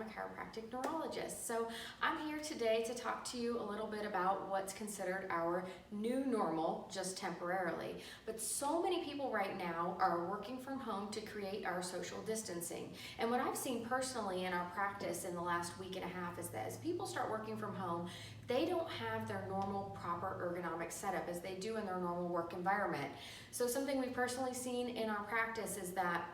a chiropractic neurologist. So I'm here today to talk to you a little bit about what's considered our new normal, just temporarily. But so many people right now are working from home to create our social distancing. And what I've seen personally in our practice in the last week and a half is that as people start working from home, they don't have their normal proper ergonomic setup as they do in their normal work environment. So something we've personally seen in our practice is that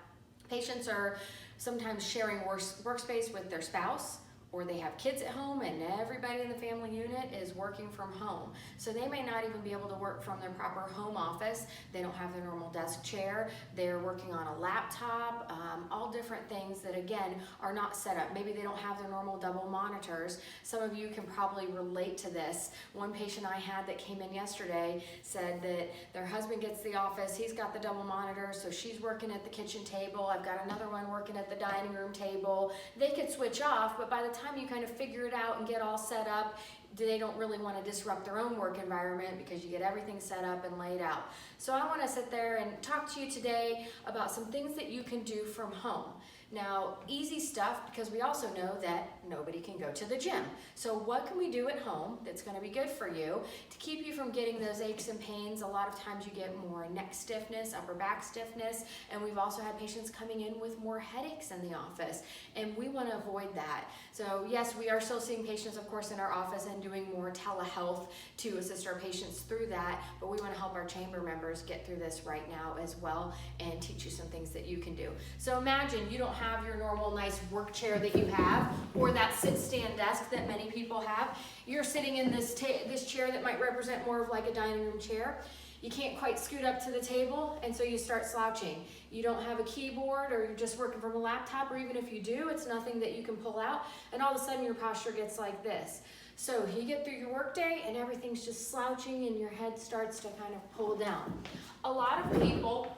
patients are sometimes sharing workspace with their spouse, or they have kids at home and everybody in the family unit is working from home. So they may not even be able to work from their proper home office. They don't have their normal desk chair. They're working on a laptop, all different things that again are not set up. Maybe they don't have their normal double monitors. Some of you can probably relate to this. One patient I had that came in yesterday said that their husband gets to the office, he's got the double monitor, so she's working at the kitchen table. I've got another one working at the dining room table. They could switch off, but by the time you kind of figure it out and get all set up, they don't really want to disrupt their own work environment because you get everything set up and laid out. So I want to sit there and talk to you today about some things that you can do from home. Now, easy stuff, because we also know that nobody can go to the gym. So what can we do at home that's going to be good for you to keep you from getting those aches and pains? A lot of times you get more neck stiffness, upper back stiffness, and we've also had patients coming in with more headaches in the office, and we want to avoid that. So yes, we are still seeing patients, of course, in our office and doing more telehealth to assist our patients through that, but we want to help our chamber members get through this right now as well and teach you some things that you can do. So imagine you don't have your normal nice work chair that you have, or that sit-stand desk that many people have. You're sitting in this chair that might represent more of like a dining room chair. You can't quite scoot up to the table, and so you start slouching. You don't have a keyboard, or you're just working from a laptop, or even if you do, it's nothing that you can pull out, and all of a sudden your posture gets like this. So you get through your workday and everything's just slouching and your head starts to kind of pull down. A lot of people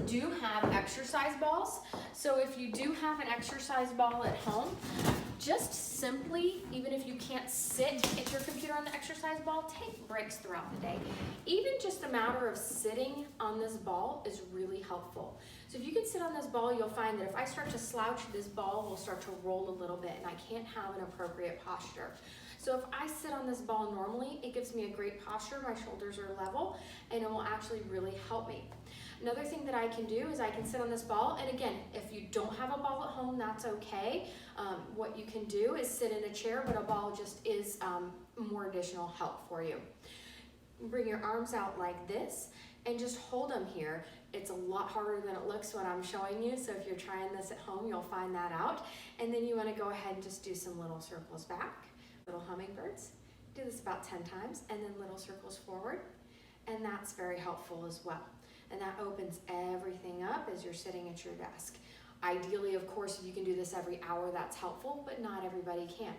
do have exercise balls. So if you do have an exercise ball at home, just simply, even if you can't sit at your computer on the exercise ball, take breaks throughout the day. Even just a matter of sitting on this ball is really helpful. So if you can sit on this ball, you'll find that if I start to slouch, this ball will start to roll a little bit and I can't have an appropriate posture. So if I sit on this ball normally, it gives me a great posture, my shoulders are level, and it will actually really help me. Another thing that I can do is I can sit on this ball, and again, if you don't have a ball at home, that's okay. What you can do is sit in a chair, but a ball just is more additional help for you. Bring your arms out like this and just hold them here. It's a lot harder than it looks when I'm showing you, so if you're trying this at home, you'll find that out. And then you want to go ahead and just do some little circles back, little hummingbirds. Do this about 10 times, and then little circles forward, and that's very helpful as well. And that opens everything up as you're sitting at your desk. Ideally, of course, if you can do this every hour, that's helpful, but not everybody can.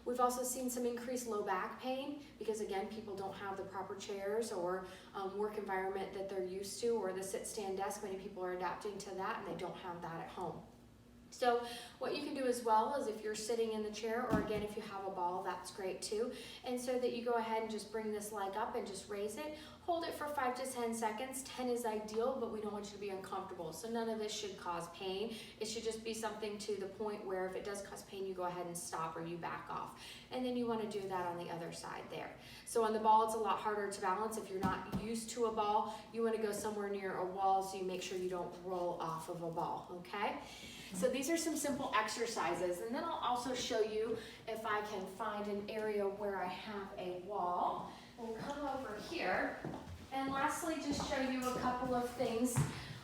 We've also seen some increased low back pain because, again, people don't have the proper chairs or work environment that they're used to, or the sit-stand desk. Many people are adapting to that, and they don't have that at home. So what you can do as well is if you're sitting in the chair, or again, if you have a ball, that's great too. And so that you go ahead and just bring this leg up and just raise it. Hold it for 5 to 10 seconds. 10 is ideal, but we don't want you to be uncomfortable. So none of this should cause pain. It should just be something to the point where if it does cause pain, you go ahead and stop or you back off. And then you want to do that on the other side there. So on the ball, it's a lot harder to balance. If you're not used to a ball, you want to go somewhere near a wall so you make sure you don't roll off of a ball, okay? So these are some simple exercises, and then I'll also show you if I can find an area where I have a wall. We'll come over here, and lastly, just show you a couple of things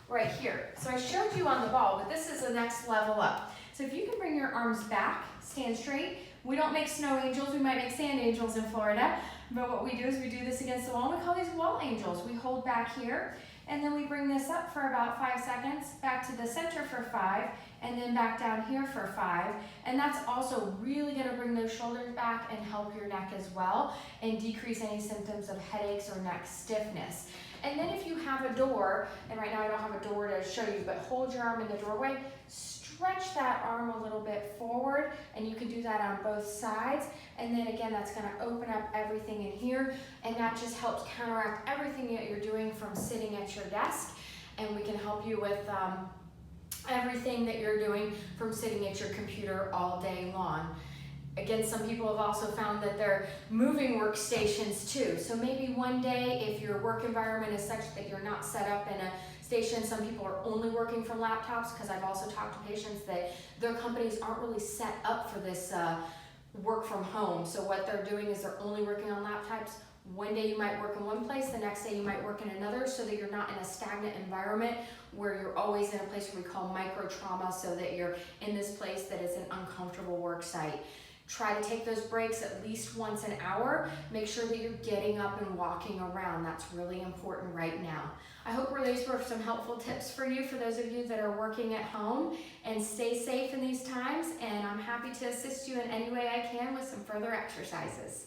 right here. So I showed you on the ball, but this is the next level up. So if you can bring your arms back, stand straight. We don't make snow angels, we might make sand angels in Florida, but what we do is we do this against the wall, and we call these wall angels. We hold back here, and then we bring this up for about 5 seconds, back to the center for 5, and then back down here for 5. And that's also really gonna bring those shoulders back and help your neck as well, and decrease any symptoms of headaches or neck stiffness. And then if you have a door, and right now I don't have a door to show you, but hold your arm in the doorway, stretch that arm a little bit forward, and you can do that on both sides. And then again, that's gonna open up everything in here, and that just helps counteract everything that you're doing from sitting at your desk. And we can help you with everything that you're doing from sitting at your computer all day long. Again, some people have also found that they're moving workstations too. So maybe one day, if your work environment is such that you're not set up in a station, some people are only working from laptops, because I've also talked to patients that their companies aren't really set up for this work from home. So what they're doing is they're only working on laptops. One day you might work in one place, the next day you might work in another, so that you're not in a stagnant environment where you're always in a place we call micro trauma, so that you're in this place that is an uncomfortable work site. Try to take those breaks at least once an hour. Make sure that you're getting up and walking around. That's really important right now. I hope these were some helpful tips for you, for those of you that are working at home, and stay safe in these times, and I'm happy to assist you in any way I can with some further exercises.